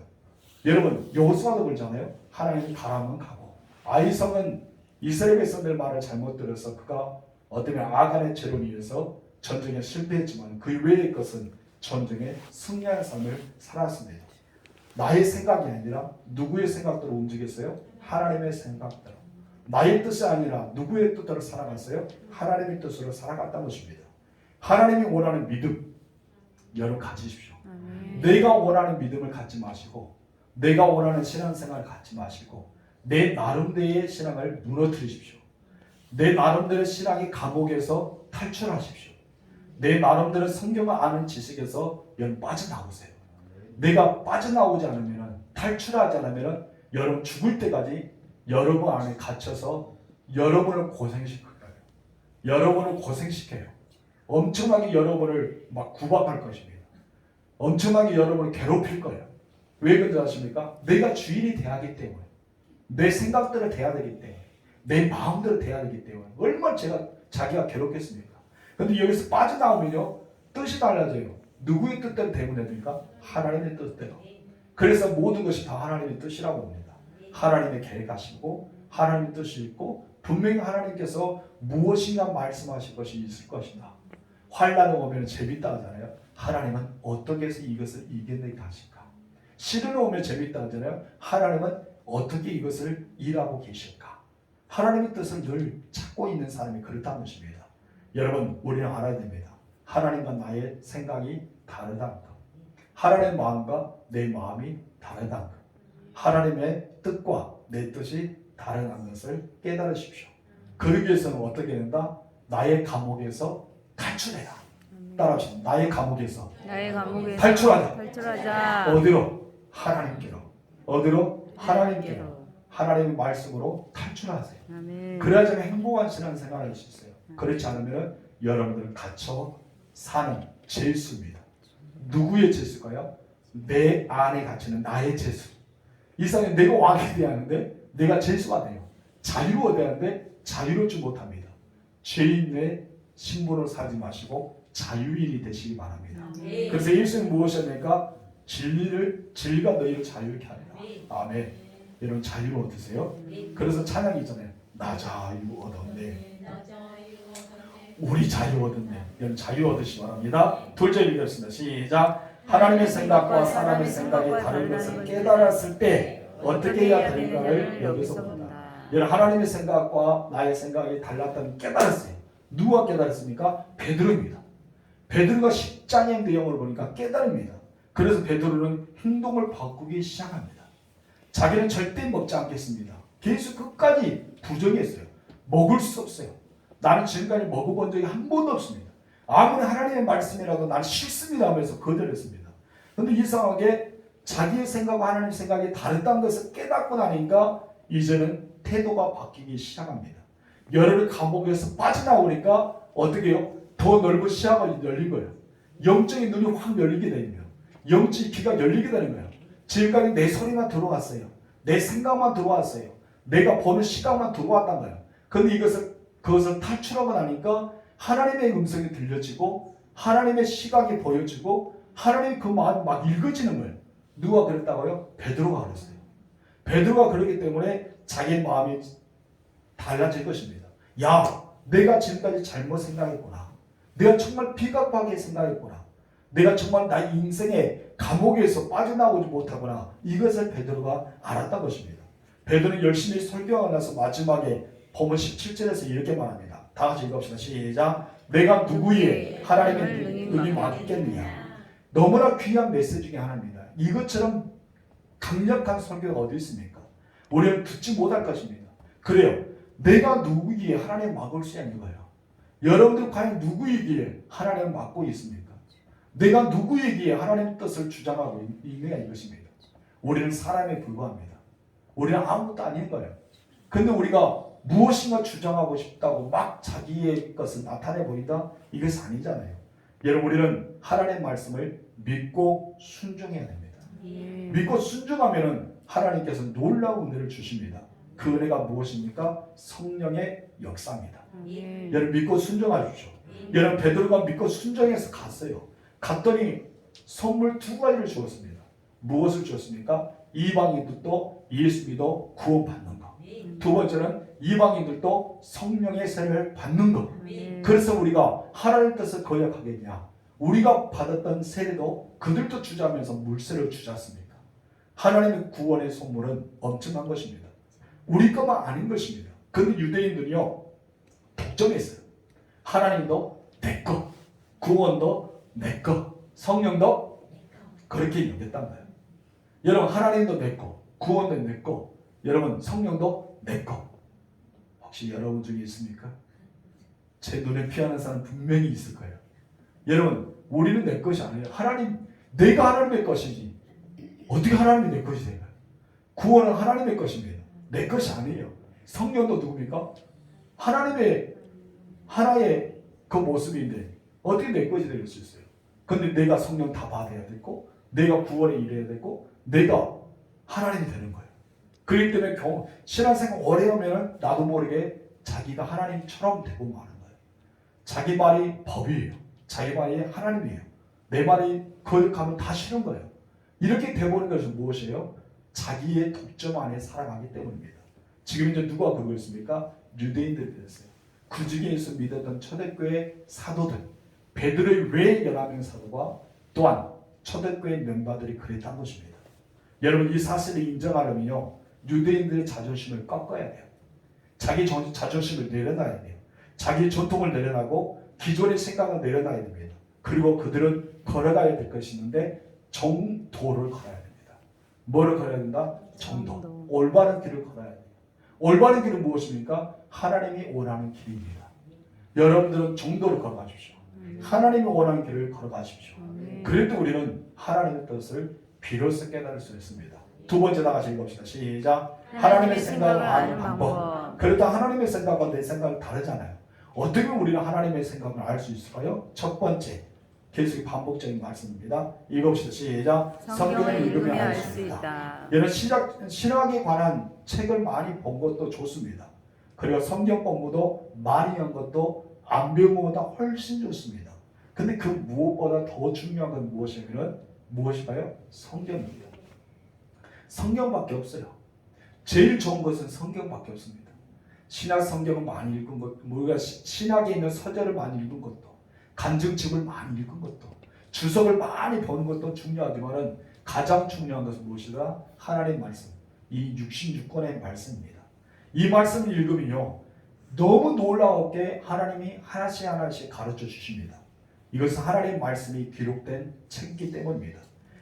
여러분 여호수아도 그러잖아요. 하나님이 가라면 가고 아이성은 이스라엘 백성들 말을 잘못 들어서 그가 어떤 아간의 죄로 인해서 전쟁에 실패했지만 그 외의 것은 전쟁에 승리하는 삶을 살았습니다. 나의 생각이 아니라 누구의 생각대로 움직였어요? 하나님의 생각대로. 나의 뜻이 아니라 누구의 뜻대로 살아갔어요? 하나님의 뜻으로 살아갔다는 것입니다. 하나님이 원하는 믿음 여러분 가지십시오. 내가 원하는 믿음을 갖지 마시고 내가 원하는 신앙생활을 갖지 마시고 내 나름대로의 신앙을 무너뜨리십시오. 내 나름대로 신앙의 감옥에서 탈출하십시오. 내 나름대로 성경을 아는 지식에서 여러분 빠져나오세요. 내가 빠져나오지 않으면 탈출하지 않으면 여러분 죽을 때까지 여러분 안에 갇혀서 여러분을 고생시킬 거예요. 여러분을 고생시켜요. 엄청나게 여러분을 막 구박할 것입니다. 엄청나게 여러분을 괴롭힐 거예요. 왜 그런지 아십니까? 내가 주인이 돼야 하기 때문에 내 생각대로 돼야 되기 때문에 내 마음대로 돼야 되기 때문에 얼마나 자기가 괴롭겠습니까? 그런데 여기서 빠져나오면요 뜻이 달라져요. 누구의 뜻대로 되면 됩니까? 하나님의 뜻대로. 그래서 모든 것이 다 하나님의 뜻이라고 봅니다. 하나님의 계획하시고 하나님의 뜻이 있고 분명히 하나님께서 무엇인가 말씀하실 것이 있을 것이다. 환난이 오면 재밌다 하잖아요. 하나님은 어떻게 해서 이것을 이겨내게 하실까? 시련이 오면 재밌다 하잖아요. 하나님은 어떻게 이것을 일하고 계실까? 하나님의 뜻을 늘 찾고 있는 사람이 그렇다는 것입니다. 여러분 우리는 알아야 됩니다. 하나님과 나의 생각이 다르다는 것. 하나님의 마음과 내 마음이 다르다는 것. 하나님의 뜻과 내 뜻이 다르다는 것을 깨달으십시오. 그러기 위해서는 어떻게 된다? 나의 감옥에서 탈출해라. 따라합시다. 나의 감옥에서 탈출하자. 어디로? 하나님께로. 어디로? 하나님께로. 하나님의 말씀으로 탈출하세요. 그래야지 행복한 신앙생활을 할 수 있어요. 그렇지 않으면 여러분들은 갇혀 사는 죄수입니다. 누구의 죄수일까요? 내 안에 갇히는 나의 죄수. 이상에 내가 왕이 되어야 하는데 내가 죄수가 돼요. 자유로워야 하는데 자유롭지 못합니다. 죄인의 신분을 살지 마시고 자유인이 되시기 바랍니다. 그래서 예수님 무엇이냐니까 진리가 너희를 자유케 하리라. 아멘. 여러분 자유로 얻으세요. 그래서 찬양이 있잖아요. 나 자유 얻었네. 우리 자유 얻었네. 여러분 자유 얻으시기 바랍니다. 둘째 읽겠습니다. 시작. 하나님의 생각과 사람의 생각이 다른 것을 깨달았을 때 어떻게 해야 되는가를 여기서 본다. 여러분 하나님의 생각과 나의 생각이 달랐다는 깨달았어요. 누가 깨달았습니까? 베드로입니다. 베드로가 10장의 내용을 보니까 깨달습니다. 그래서 베드로는 행동을 바꾸기 시작합니다. 자기는 절대 먹지 않겠습니다. 계속 끝까지 부정했어요. 먹을 수 없어요. 나는 지금까지 먹어본 적이 한 번도 없습니다. 아무리 하나님의 말씀이라도 나는 싫습니다 하면서 거절했습니다. 그런데 이상하게 자기의 생각과 하나님의 생각이 다르다는 것을 깨닫고 나니까 이제는 태도가 바뀌기 시작합니다. 여러분 감옥에서 빠져나오니까 어떻게 해요? 더 넓은 시야가 열린 거예요. 영적인 눈이 확 열리게 되는 거예요. 영적인 귀가 열리게 되는 거예요. 지금까지 내 소리만 들어왔어요. 내 생각만 들어왔어요. 내가 보는 시각만 들어왔단 거예요. 그런데 그것을 탈출하고 나니까 하나님의 음성이 들려지고 하나님의 시각이 보여지고 하나님의 그 마음이 막 읽어지는 거예요. 누가 그랬다고요? 베드로가 그랬어요. 베드로가 그러기 때문에 자기 마음이 달라질 것입니다. 야, 내가 지금까지 잘못 생각했구나. 내가 정말 비겁하게 생각했구나. 내가 정말 나의 인생의 감옥에서 빠져나오지 못하구나. 이것을 베드로가 알았던 것입니다. 베드로는 열심히 설교하고 나서 마지막에 본문 17절에서 이렇게 말합니다. 다 같이 읽읍시다. 시작. 내가 누구의 하나님의 눈이 맞겠느냐. 너무나 귀한 메시지 중에 하나입니다. 이것처럼 강력한 설교가 어디 있습니까? 우리는 듣지 못할 것입니다. 그래요. 내가 누구이기에 하나님 막을 수 있는 거예요. 여러분들 과연 누구이기에 하나님을 막고 있습니까? 내가 누구이기에 하나님의 뜻을 주장하고 있느냐 이것입니다. 우리는 사람에 불과합니다. 우리는 아무것도 아닌 거예요. 근데 우리가 무엇인가 주장하고 싶다고 막 자기의 것을 나타내 보인다? 이것이 아니잖아요. 여러분 우리는 하나님의 말씀을 믿고 순종해야 됩니다. 믿고 순종하면 하나님께서 놀라운 은혜를 주십니다. 그 은혜가 무엇입니까? 성령의 역사입니다. 여러분 믿고 순종하십시오. 여러분 베드로가 믿고 순종해서 갔어요. 갔더니 선물 2가지를 주었습니다. 무엇을 주었습니까? 이방인들도 예수 믿어 구원받는 것. 두 번째는 이방인들도 성령의 세례를 받는 것. 그래서 우리가 하나님의 뜻을 거역하겠냐? 우리가 받았던 세례도 그들도 주자면서 물세를 주지 않습니까? 하나님의 구원의 선물은 엄청난 것입니다. 우리 것만 아닌 것입니다. 그런데 유대인들이요 독점했어요. 하나님도 내 것, 구원도 내 것, 성령도 그렇게 여겼단 말이에요. 여러분 하나님도 내 것, 구원도 내 것, 여러분 성령도 내 것. 혹시 여러분 중에 있습니까? 제 눈에 피하는 사람 분명히 있을 거예요. 여러분 우리는 내 것이 아니에요. 하나님, 내가 하나님의 것이지 어떻게 하나님이 내 것이 될까요? 구원은 하나님의 것입니다. 내 것이 아니에요. 성령도 누굽니까? 하나님의 하나의 그 모습인데 어떻게 내 것이 될 수 있어요? 근데 내가 성령 다 받아야 되고 내가 구원에 이래야 되고 내가 하나님이 되는 거예요. 그렇기 때문에 신앙생활 오래 하면 나도 모르게 자기가 하나님처럼 되고 마는 거예요. 자기 말이 법이에요. 자기 말이 하나님이에요. 내 말이 거역하면 다 싫은 거예요. 이렇게 되버린 것은 무엇이에요? 자기의 독점 안에 살아가기 때문입니다. 지금 이제 누가 그거 있습니까? 유대인들이 됐어요. 그 중에서 믿었던 초대교회 사도들, 베드로의 외 11명 사도가 또한 초대교회 멤버들이 그랬다는 것입니다. 여러분 이 사실을 인정하려면요 유대인들의 자존심을 꺾어야 돼요. 자기 자존심을 내려놔야 돼요. 자기 전통을 내려놔고 기존의 생각을 내려놔야 됩니다. 그리고 그들은 걸어가야 될 것이 있는데 정도를 걸어야 됩니다. 뭐를 걸어야 된다? 정도. 올바른 길을 걸어야 돼요. 올바른 길은 무엇입니까? 하나님이 원하는 길입니다. 여러분들은 정도를 걸어가십시오. 하나님이 원하는 길을 걸어가십시오. 그래도 우리는 하나님의 뜻을 비로소 깨달을 수 있습니다. 두 번째 다 같이 읽읍시다. 시작. 하나님의 생각을 아는 방법. 그렇다 하나님의 생각과 내 생각은 다르잖아요. 어떻게 우리는 하나님의 생각을 알 수 있을까요? 첫 번째, 계속 반복적인 말씀입니다. 읽읍시다. 시작. 성경을 읽으면 알 수 있다. 여러분 신학에 관한 책을 많이 본 것도 좋습니다. 그리고 성경 공부도 많이 한 것도 안 배운 것보다 훨씬 좋습니다. 근데 그 무엇보다 더 중요한 건 무엇일까요? 성경입니다. 성경밖에 없어요. 제일 좋은 것은 성경밖에 없습니다. 신약 성경을 많이 읽은 것, 우리가 신약에 있는 서절을 많이 읽은 것도, 간증집을 많이 읽은 것도, 주석을 많이 보는 것도 중요하지만은 가장 중요한 것은 무엇이다? 하나님의 말씀, 이 66권의 말씀입니다. 이 말씀을 읽으면요, 너무 놀라웠게 하나님이 하나씩 하나씩 가르쳐 주십니다. 이것은 하나님의 말씀이 기록된 책이기 때문입니다.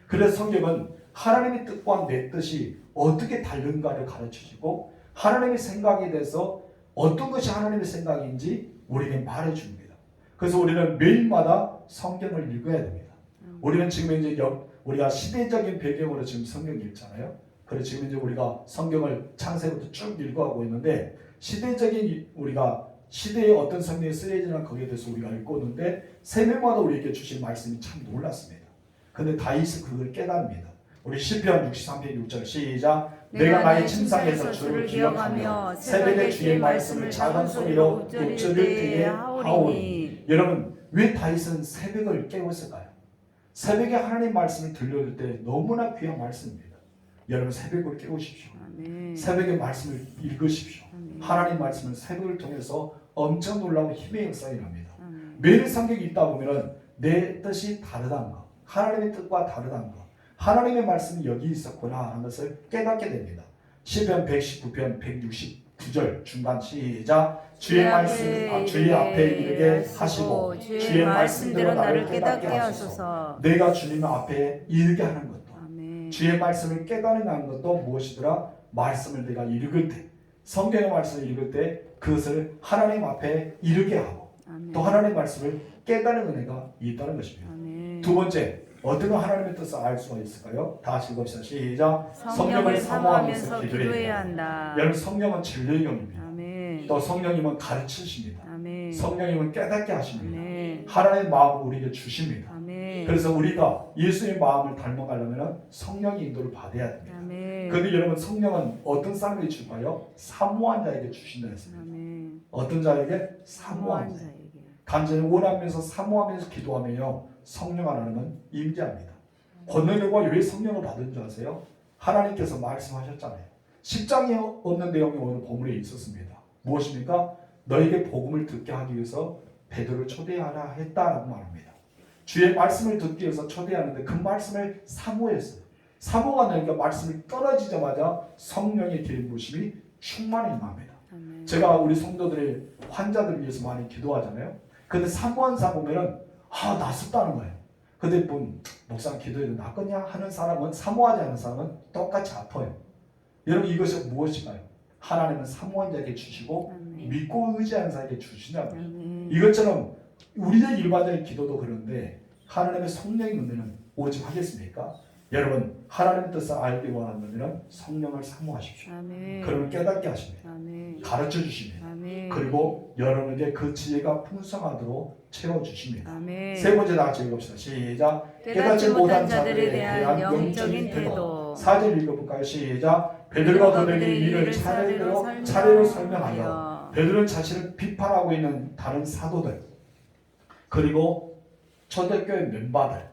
그래서 성경은 하나님의 뜻과 내 뜻이 어떻게 다른가를 가르쳐주고 하나님의 생각에 대해서 어떤 것이 하나님의 생각인지 우리에게 말해줍니다. 그래서 우리는 매일마다 성경을 읽어야 됩니다. 우리는 지금 이제 우리가 시대적인 배경으로 지금 성경을 읽잖아요. 그래서 지금 이제 우리가 성경을 창세부터 쭉 읽어가고 있는데 시대적인 우리가 시대에 어떤 성경이 쓰여지나 거기에 대해서 우리가 읽고 있는데 새해마다 우리에게 주신 말씀이 참 놀랐습니다. 근데 다윗이 그걸 깨닫습니다. 우리 시편 63편 6절 시작. 내가 나의 침상에서 주를 기억하며 새벽에 주의 말씀을 작은 소리로 육절을 듣게 하오리니 여러분 왜 다윗은 새벽을 깨웠을까요? 새벽에 하나님 말씀을 들려줄 때 너무나 귀한 말씀입니다. 여러분 새벽을 깨우십시오. 아멘. 새벽에 말씀을 읽으십시오. 아멘. 하나님 말씀은 새벽을 통해서 엄청 놀라운 힘의 역사가 일어납니다. 아멘. 매일 성경이 있다 보면 내 뜻이 다르다는 것, 하나님의 뜻과 다르다는 것, 하나님의 말씀이 여기 있었구나 하는 것을 깨닫게 됩니다. 시편 119편 169절 중간 시작. 주의 말씀 주의 앞에 이르게 하시고 주의 말씀대로 나를 깨닫게 하소서. 내가 주님 앞에 이르게 하는 것도 아멘. 주의 말씀을 깨달아내는 것도 무엇이더라? 말씀을 내가 읽을 때, 성경의 말씀을 읽을 때 그것을 하나님 앞에 이르게 하고 아멘. 또 하나님의 말씀을 깨달은 은혜가 있다는 것입니다. 아멘. 두 번째, 어떤 하나님의 뜻을 알 수가 있을까요? 다시 읽읍시다. 시작. 성령을 사모하면서 기도해야 한다. 여러분 성령은 진리의 영입니다. 아멘. 또 성령님은 가르치십니다. 아멘. 성령님은 깨닫게 하십니다. 아멘. 하나님의 마음을 우리에게 주십니다. 아멘. 그래서 우리가 예수의 마음을 닮아가려면 성령의 인도를 받아야 됩니다. 아멘. 그런데 여러분 성령은 어떤 사람에게 줄까요? 사모한 자에게 주신다 했습니다. 아멘. 어떤 자에게? 사모한 자. 자에게. 간절히 원하면서 사모하면서 기도하면요 성령 하나님은 임재합니다. 권능과 왜 성령을 받은 줄 아세요? 하나님께서 말씀하셨잖아요. 10장에 없는 내용이 오늘 본문에 있었습니다. 무엇입니까? 너에게 복음을 듣게 하기 위해서 베드로를 초대하라 했다라고 말합니다. 주의 말씀을 듣기 위해서 초대하는데 그 말씀을 사모했어요. 사모가 나니까 말씀이 떨어지자마자 성령의 기름 부심이 충만히 임합니다. 아멘. 제가 우리 성도들의 환자들 위해서 많이 기도하잖아요. 근데 사모한 사모면은 낫었다는 거예요. 근데 목사님 기도해도 낫겠냐 하는 사람은 사모하지 않는 사람은 똑같이 아파요. 여러분 이것이 무엇일까요? 하나님은 사모한 자에게 주시고 아멘. 믿고 의지하는 자에게 주시냐고요. 아멘. 이것처럼 우리의 일반적인 기도도 그런데 하나님의 성령의 은혜는 오직 하겠습니까? 여러분 하나님의 뜻을 알기 원한다면 성령을 사모하십시오. 아멘. 그러면 깨닫게 하십니다. 아멘. 가르쳐 주십니다. 아멘. 그리고 여러분에게 그 지혜가 풍성하도록 채워주십니다. 아멘. 세 번째 다 같이 읽읍시다. 시작. 깨닫지 못한 자들에 대한 영적인 태도. 4절 읽어볼까요? 시작. 베드로가 그들에게 이를 차례로 설명하여 베드로는 자신을 비판하고 있는 다른 사도들 그리고 초대교회 멤버들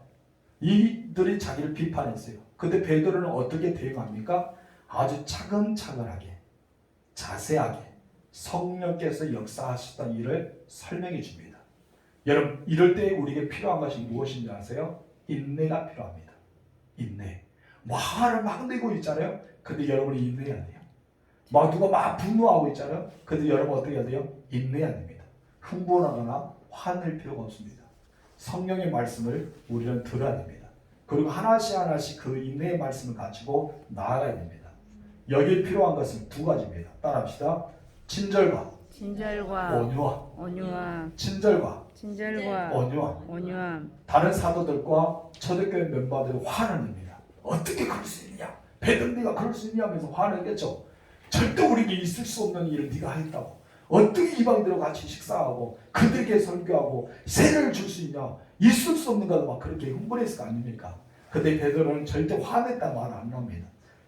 이들이 자기를 비판했어요. 근데 베드로는 어떻게 대응합니까? 아주 차근차근하게 자세하게 성령께서 역사하시던 일을 설명해 줍니다. 여러분 이럴 때 우리에게 필요한 것이 무엇인지 아세요? 인내가 필요합니다. 인내. 화를 막 내고 있잖아요. 근데 여러분이 인내해야 돼요. 누가 막 분노하고 있잖아요. 근데 여러분 어떻게 해야 돼요? 인내해야 됩니다. 흥분하거나 화낼 필요가 없습니다. 성령의 말씀을 우리는 들어야 됩니다. 그리고 하나씩 하나씩 그 인내의 말씀을 가지고 나아가야 됩니다. 여기에 필요한 것은 두 가지입니다. 따라합시다. 친절과 온유함. 친절과 온유함. 다른 사도들과 초대교회 멤버들이 화를 냅니다. 어떻게 그럴 수 있느냐? 베드로 네가 그럴 수 있냐 하면서 화를 냈죠. 절대 우리에게 있을 수 없는 일을 네가 했다고. 어떻게 이방인들과 같이 식사하고 그들에게 설교하고 세례를 줄 수 있냐? 있을 수 없는 거다 막 그렇게 흥분했을 거 아닙니까? 근데 베드로는 절대 화냈다 말 안 합니다.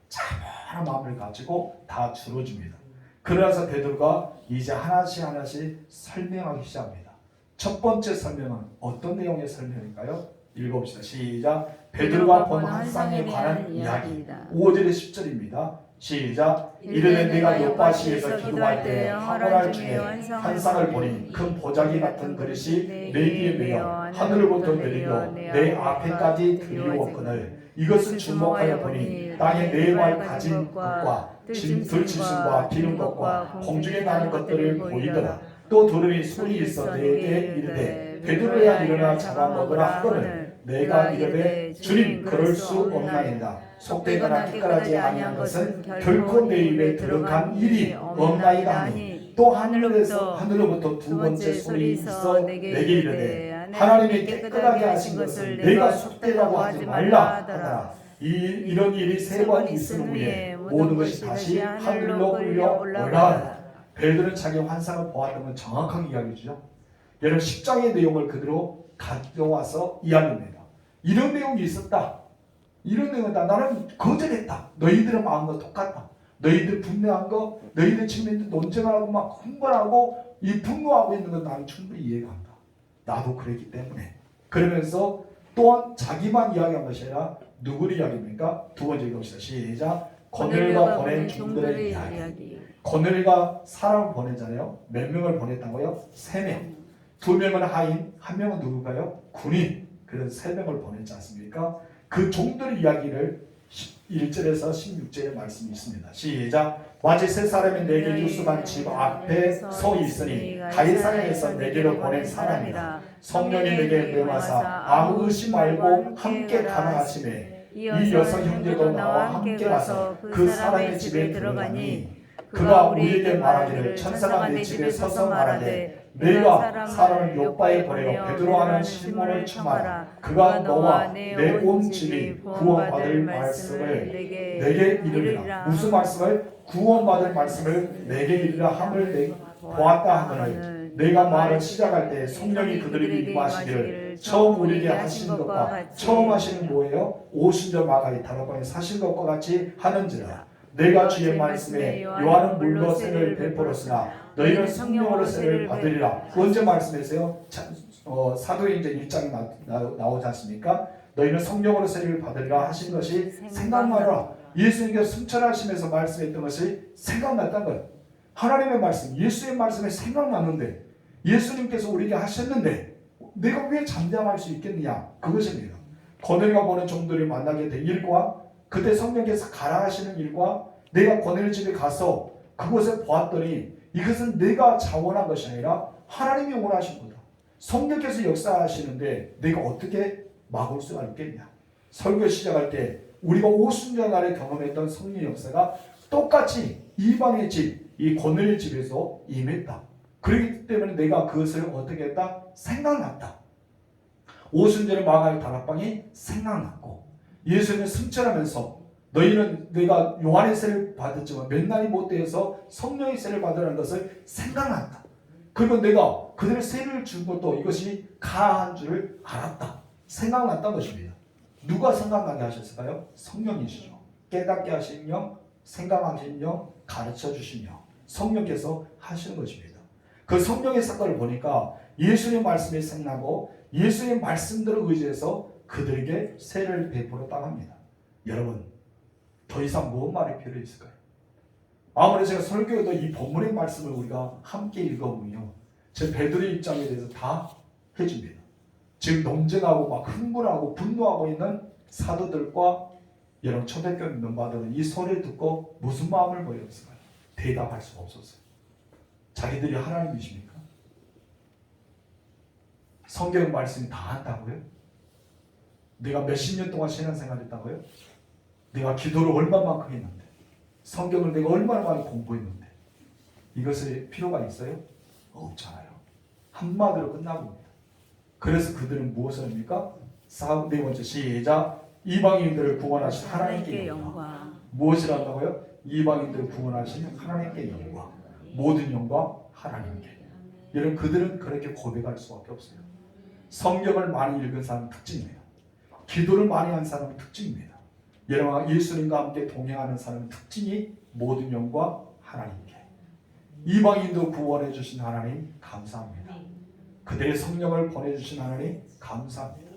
차분한 마음을 가지고 다 줄여줍니다. 그래서 베드로가 이제 하나씩 하나씩 설명하기 시작합니다. 첫 번째 설명은 어떤 내용의 설명일까요? 읽어봅시다. 시작. 베드로가 본 환상에 관한 이야기입니다. 5절에 10절입니다. 시작. 이르되 내가 요파시에서 기도할 때 화보랄 중에 환상을 보니 큰 보자기 같은 그릇이 내 위에 매여 하늘로부터 내리고 내 앞에까지 들이웠거늘 이것을 주목하여 보니 땅에 네 발 가진 것과 들짐승과 기는 것과 공중에 나는 것들을 보이더라. 또 두루미 손이 있어 내게 이르되 베드로야 일어나 잡아먹으라 하거늘 내가 이르되 주님 그럴 수 없나이다. 속되거나 기깔하지 아니한 것은 결코 내 입에 들어간 일이 없나이다 하니 또 하늘로부터 두 번째 소리 있어 내게 이르되 하나님이 깨끗하게 하신 것을 내가 속되라고 하지 말라 하더라. 이런 일이 세 번 있은 후에 모든 것이 다시 하늘로 끌려 올라가라. 베드로는 자기 환상을 보았던 건 정확하게 이야기해 주죠. 여러분 10장의 내용을 그대로 가져와서 이야기합니다. 이런 내용이 있었다. 이런 내용이다. 나는 거절했다. 너희들의 마음과 똑같다. 너희들 분노한 거, 너희들 지금 논쟁하고 막 흥분하고 이 분노하고 있는 건 나는 충분히 이해가 한다. 나도 그랬기 때문에. 그러면서 또한 자기만 이야기한 것이 아니라 누구를 이야기합니까? 두 번째 읽읍시다. 시작. 고넬료가 보낸 종들의 이야기. 고넬료가 사람을 보내잖아요. 몇 명을 보냈다고요? 3명. 2명은 하인, 1명은 누굴까요? 군인. 그래서 3명을 보냈지 않습니까? 그 종들의 이야기를 1절에서 16절의 말씀이 있습니다. 시작. 마치 세 사람이 내게 유수한 집 앞에 서 있으니 가이사랴에서 내게로 보낸 사람이라. 성령이 내게 명하사 아무 의심 말고 함께 가라 하시매 이 여섯 형제도 나와 함께 가서 그 사람의 집에 들어가니 그가 우리에게 말하기를 천사가 내 집에 서서 말하되 내가 사람을 요바에 보내어 베드로 하는 시몬을 청하라. 그가 너와 내 온 집이 구원받을 말씀을 내게 이르리라. 무슨 말씀을? 구원받을 말씀을 내게 이르리라 함을 보았다 하거늘 내가 말을 시작할 때 성령이 그들에게 임하시기를 처음 우리에게 하신 것과 처음 하시는 뭐예요? 오순절 마가리 다락방에 사신 것과 같이 하는지라. 내가 주의 말씀에 요한은 물로 세를 베풀었으나 너희는 성령으로 세를 받으리라. 언제 말씀했어요? 사도행전 1장이 나오지 않습니까? 너희는 성령으로 세를 받으리라 하신 것이 생각나라. 예수님께서 승천하시면서 말씀했던 것이 생각났다는 거예요. 하나님의 말씀, 예수의 말씀에 생각났는데 예수님께서 우리에게 하셨는데 내가 왜 잠잠할 수 있겠느냐? 그것입니다. 고넬료가 보낸 종들이 만나게 된 일과 그때 성령께서 가라 하시는 일과 내가 고넬료 집에 가서 그곳을 보았더니 이것은 내가 자원한 것이 아니라 하나님이 원하신 거다. 성령께서 역사하시는데 내가 어떻게 막을 수가 있겠냐? 설교 시작할 때 우리가 오순절 날에 경험했던 성령 역사가 똑같이 이방의 집, 이 고넬료 집에서 임했다. 그렇기 때문에 내가 그것을 어떻게 했다? 생각났다. 오순절의 마가의 다락방이 생각났고 예수님은 승천하면서 너희는 내가 요한의 세를 받았지만 몇 날이 못 되어서 성령의 세를 받으라는 것을 생각났다. 그리고 내가 그들의 세를 준 것도 이것이 가한 줄을 알았다. 생각났다는 것입니다. 누가 생각나게 하셨을까요? 성령이시죠. 깨닫게 하신 영, 생각하신 영, 가르쳐 주신 영. 성령께서 하시는 것입니다. 그 성령의 사건을 보니까 예수님의 말씀이 생각나고 예수님의 말씀들을 의지해서 그들에게 세를 베풀었다고 합니다. 여러분, 더 이상 무슨 말이 필요 있을까요? 아무리 제가 설교에도 이 본문의 말씀을 우리가 함께 읽어보면 제 베드로의 입장에 대해서 다 해줍니다. 지금 논쟁하고 막 흥분하고 분노하고 있는 사도들과 여러분 초대교회 멤버들은 이 소리를 듣고 무슨 마음을 보였을까요? 대답할 수가 없었어요. 자기들이 하나님이십니까? 성경 말씀이 다 한다고요? 내가 몇십 년 동안 신앙생활 했다고요? 내가 기도를 얼마만큼 했는데 성경을 내가 얼마나 많이 공부했는데 이것을 필요가 있어요? 없잖아요. 한마디로 끝나봅니다. 그래서 그들은 무엇을 합니까? 네 번째 시작. 이방인들을 구원하신 하나님께 영광. 무엇을 한다고요? 이방인들을 구원하신 하나님께 영광. 모든 영광 하나님께. 여러분 그들은 그렇게 고백할 수밖에 없어요. 성경을 많이 읽은 사람 특징이에요. 기도를 많이 한 사람은 특징입니다. 여러분 예수님과 함께 동행하는 사람의 특징이 모든 영광 하나님께. 이방인도 구원해 주신 하나님 감사합니다. 그들의 성령을 보내주신 하나님 감사합니다.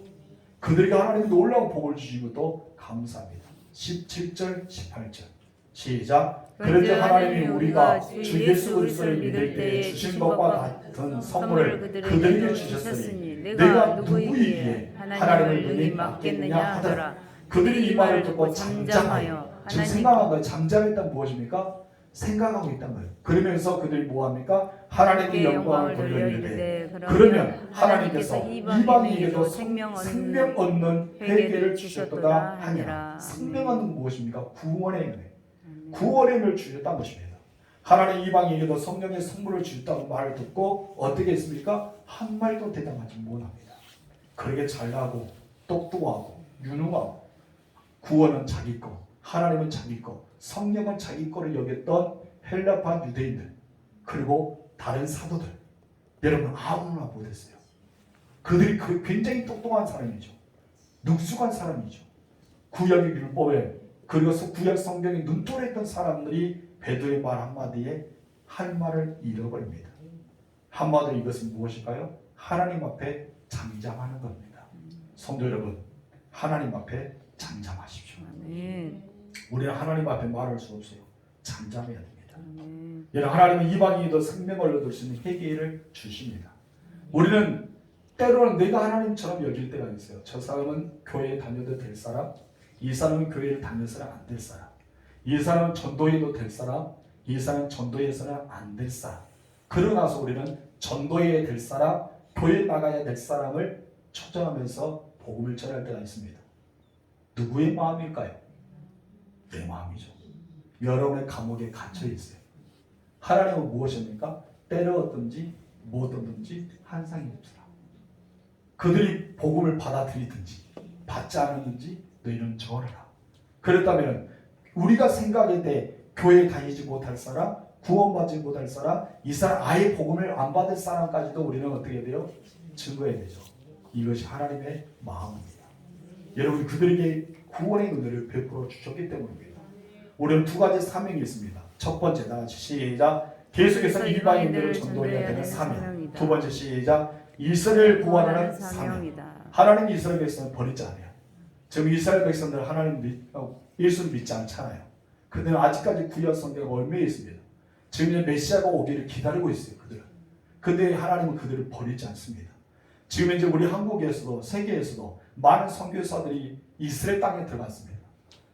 그들에게 하나님이 놀라운 복을 주신 것도 감사합니다. 17절 18절 시작. 그런즉 하나님이 우리가 주 예수 그리스도를 믿을 때에 주신 것과 같은 선물을 그들에게 주셨으니 내가 누구이기에 하나님을 능히 막겠느냐 하더라. 그들이 이 말을 듣고 잠잠하여. 지금 생각한 거예요. 잠잠했다는 무엇입니까? 생각하고 있다는 거예요. 그러면서 그들이 뭐합니까? 하나님께 영광을 돌려이르되 그러면 하나님께서 이방인에게도 생명 얻는 회개를 주셨도다 하니라. 생명 얻는 무엇입니까? 구원의 은혜. 구원의 은혜를 주셨다는 것입니다. 하나님 이방인에게도 성령의 선물을 주셨다는 말을 듣고 어떻게 했습니까? 한 말도 대답하지 못합니다. 그렇게 잘나고 똑똑하고 유능하고 구원은 자기 거, 하나님은 자기 거, 성령은 자기 거를 여겼던 헬라파 유대인들 그리고 다른 사도들 여러분 아무나 못했어요. 그들이 굉장히 똑똑한 사람이죠. 능숙한 사람이죠. 구약의 율법에 그리고 구약 성경에 눈돌했던 사람들이 베드로의 말 한마디에 할 말을 잃어버립니다. 한마디로 이것은 무엇일까요? 하나님 앞에 잠잠하는 겁니다. 성도 여러분, 하나님 앞에 잠잠하십시오. 아멘. 우리는 하나님 앞에 말할 수 없어요. 잠잠해야 됩니다. 아멘. 여러분, 하나님은 이방인도 생명을 얻을 수 있는 회개를 주십니다. 우리는 때로는 내가 하나님처럼 여길 때가 있어요. 저 사람은 교회에 다녀도 될 사람, 이 사람은 교회를 다녀서는 안 될 사람, 이 사람은 전도해도 될 사람, 이 사람은 전도해서는 안 될 사람. 그러나서 우리는 전도해야 될 사람, 교회 나가야 될 사람을 초점하면서 복음을 전할 때가 있습니다. 누구의 마음일까요? 내 마음이죠. 여러분의 감옥에 갇혀 있어요. 하나님은 무엇입니까? 때려얻든지 못 얻든지 한상이 없으라. 그들이 복음을 받아들이든지 받지 않았는지 너희는 정하라. 그렇다면 우리가 생각할 때 교회에 다니지 못할 사람, 구원받지 못할 사람, 이 사람 아예 복음을 안 받을 사람까지도 우리는 어떻게 해야 돼요? 증거해야 되죠. 이것이 하나님의 마음입니다. 여러분, 그들에게 구원의 은혜를 베풀어 주셨기 때문입니다. 우리는 두 가지 사명이 있습니다. 첫 번째, 다 같이 시작. 계속해서 이방인들을 전도해야 되는 사명. 두 번째, 시작. 이스라엘을 구원하는 사명. 하나님 이스라엘 백성을 버리지 않아요. 지금 이스라엘 백성들 하나님 예수를 믿지 않잖아요. 그들은 아직까지 구약 성경에 얽매여 있습니다. 지금 이제 메시아가 오기를 기다리고 있어요. 그들은. 근데 하나님은 그들을 버리지 않습니다. 지금 이제 우리 한국에서도 세계에서도 많은 선교사들이 이스라엘 땅에 들어갔습니다.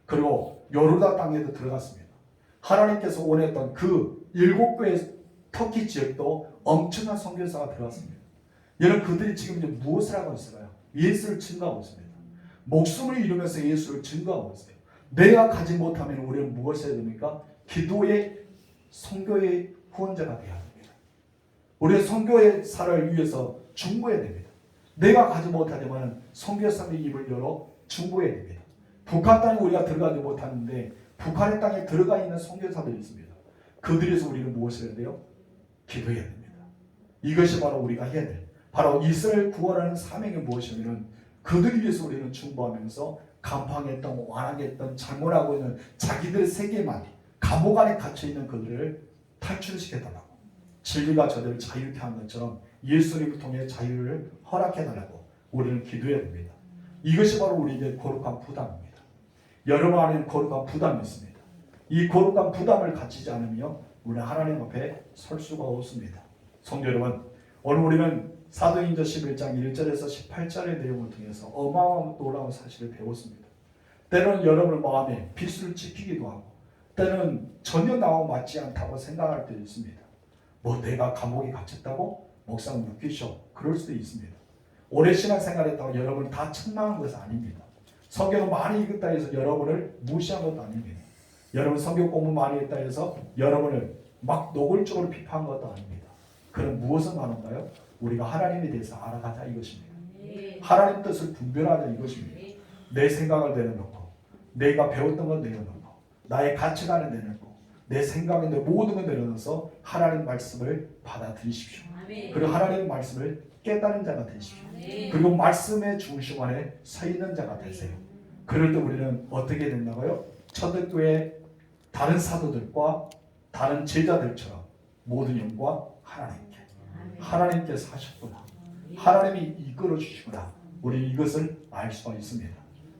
그리고 요르단 땅에도 들어갔습니다. 하나님께서 원했던 그 7교회 터키 지역도 엄청난 선교사가 들어갔습니다. 여러분, 그들이 지금 이제 무엇을 하고 있을까요? 예수를 증거하고 있습니다. 목숨을 잃으면서 예수를 증거하고 있어요. 내가 가지 못하면 우리는 무엇을 해야 됩니까? 기도의 선교의 후원자가 되어야 됩니다. 우리는 선교의 사를 위해서 중보해야 됩니다. 내가 가지 못하려면 선교사의 입을 열어 중보해야 됩니다. 북한 땅에 우리가 들어가지 못하는데 북한의 땅에 들어가 있는 선교사들이 있습니다. 그들에서 우리는 무엇을 해야 돼요? 기도해야 됩니다. 이것이 바로 우리가 해야 될, 바로 이스라엘 구원하는 사명이 무엇이냐면 그들을 위해서 우리는 중보하면서 간파했던, 완악했던, 잘못하고 있는 자기들의 세계만 감옥 안에 갇혀있는 그들을 탈출시켜달라고, 진리가 저들을 자유케 한 것처럼 예수님을 통해 자유를 허락해달라고 우리는 기도해야 됩니다. 이것이 바로 우리에게 거룩한 부담입니다. 여러분 안에는 거룩한 부담이 있습니다. 이 거룩한 부담을 갖추지 않으며 우리는 하나님 앞에 설 수가 없습니다. 성도 여러분, 오늘 우리는 사도행전 11장 1절에서 18절의 내용을 통해서 어마어마한 놀라운 사실을 배웠습니다. 때로는 여러분의 마음에 빛을 지키기도 하고, 때로는 전혀 나와 맞지 않다고 생각할 때도 있습니다. 뭐 내가 감옥에 갇혔다고? 목사님 웃기셔. 그럴 수도 있습니다. 오래 신앙생활했다고 여러분을 다 책망한 것은 아닙니다. 성경을 많이 읽었다 해서 여러분을 무시한 것도 아닙니다. 여러분 성경 공부 많이 했다 해서 여러분을 막 노골적으로 비판한 것도 아닙니다. 그럼 무엇을 말한가요? 우리가 하나님에 대해서 알아가자 이것입니다. 하나님 뜻을 분별하자 이것입니다. 내 생각을 내려놓고, 내가 배웠던 걸 내려놓고, 나의 가치관을 내려놓고, 내 생각에 내 모든 걸 내려놓아서 하나님 말씀을 받아들이십시오. 그리고 하나님 말씀을 깨달은 자가 되십시오. 그리고 말씀의 중심 안에 서 있는 자가 되세요. 그럴 때 우리는 어떻게 된다고요? 초대교회 다른 사도들과 다른 제자들처럼 모든 영광 하나님께, 하나님께서 하셨구나, 하나님이 이끌어 주시구나, 우리 이것을 알 수가 있습니다.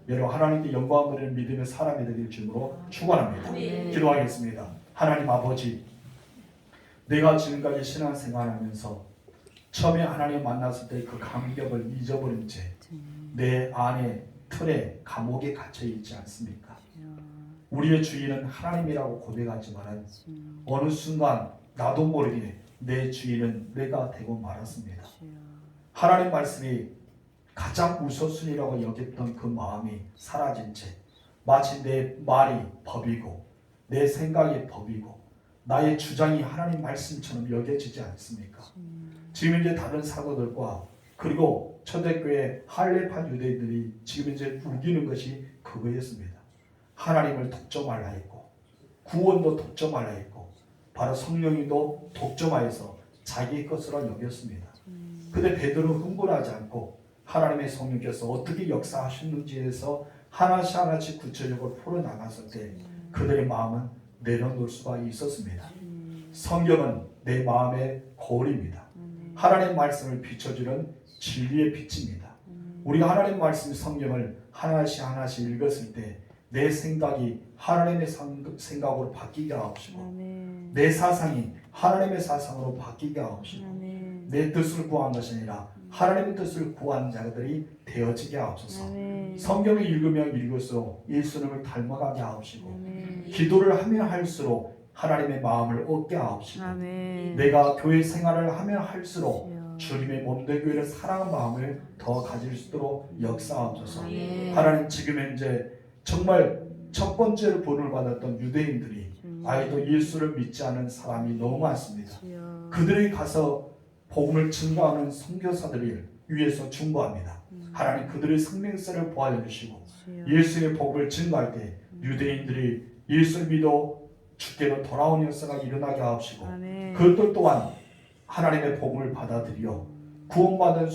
여러분, 하나님께 영광 드리는 믿음의 사람이 되길 주님으로 축원합니다. 기도하겠습니다. 하나님 아버지, 내가 지금까지 신앙생활하면서 처음에 하나님 만났을 때 그 감격을 잊어버린 채 내 안에 틀에 감옥에 갇혀 있지 않습니까? 우리의 주인은 하나님이라고 고백하지만 어느 순간 나도 모르게 내 주인은 내가 되고 말았습니다. 하나님 말씀이 가장 우선순위라고 여겼던 그 마음이 사라진 채 마치 내 말이 법이고 내 생각이 법이고 나의 주장이 하나님 말씀처럼 여겨지지 않습니까? 지금 이제 다른 사도들과 그리고 초대교회 할례판 유대인들이 지금 이제 우기는 것이 그거였습니다. 하나님을 독점하려 했고 구원도 독점하려 했고 바로 성령님도 독점하여서 자기 것으로 여겼습니다. 근데 베드로는 흥분하지 않고 하나님의 성령께서 어떻게 역사하셨는지에서 하나씩 하나씩 구체적으로 풀어나갔을 때 그들의 마음은 내려놓을 수가 있었습니다. 성경은 내 마음의 거울입니다. 하나님의 말씀을 비춰주는 진리의 빛입니다. 우리가 하나님의 말씀 성경을 하나씩 하나씩 읽었을 때 내 생각이 하나님의 생각으로 바뀌게 하옵시고 아멘. 내 사상이 하나님의 사상으로 바뀌게 하옵시고 아멘. 내 뜻을 구한 것이 아니라 하나님의 뜻을 구한 자들이 되어지게 하옵소서. 아멘. 성경을 읽으면 읽을수록 예수님을 닮아가게 하옵시고 아멘. 기도를 하면 할수록 하나님의 마음을 얻게 하옵시고 아멘. 내가 교회 생활을 하면 할수록 주여. 주님의 몸된 교회를 사랑하는 마음을 더 가질 수 있도록 역사하옵소서. 아멘. 하나님 지금 현재 정말 첫 번째로 본을 받았던 유대인들이 아직도 예수를 믿지 않은 사람이 너무 많습니다. 주여. 그들이 가서 복음을 증거하는 선교사들을 위해서 중보합니다. 하나님 그들의 생명세를 보호해 주시고 주여. 예수의 복음을 증거할 때 유대인들이 예수를 믿어 주께로 돌아오는 역사가 일어나게 하옵시고 아멘. 그것들 또한 하나님의 복음을 받아들여 구원받은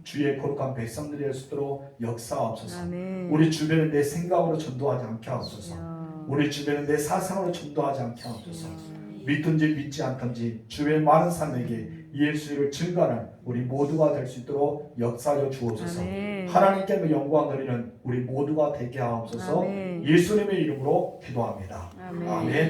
주의 거룩한 백성들이 될 수 있도록 역사하옵소서. 아멘. 우리 주변은 내 생각으로 전도하지 않게 하옵소서. 주여. 우리 주변은 내 사상으로 전도하지 않게 하옵소서. 주여. 믿든지 믿지 않든지 주변 많은 사람에게 예수를 증거하는 우리 모두가 될 수 있도록 역사하여 주옵소서. 아멘. 하나님께 영광 드리는 우리 모두가 되게 하옵소서. 아멘. 예수님의 이름으로 기도합니다. 아멘. 아멘.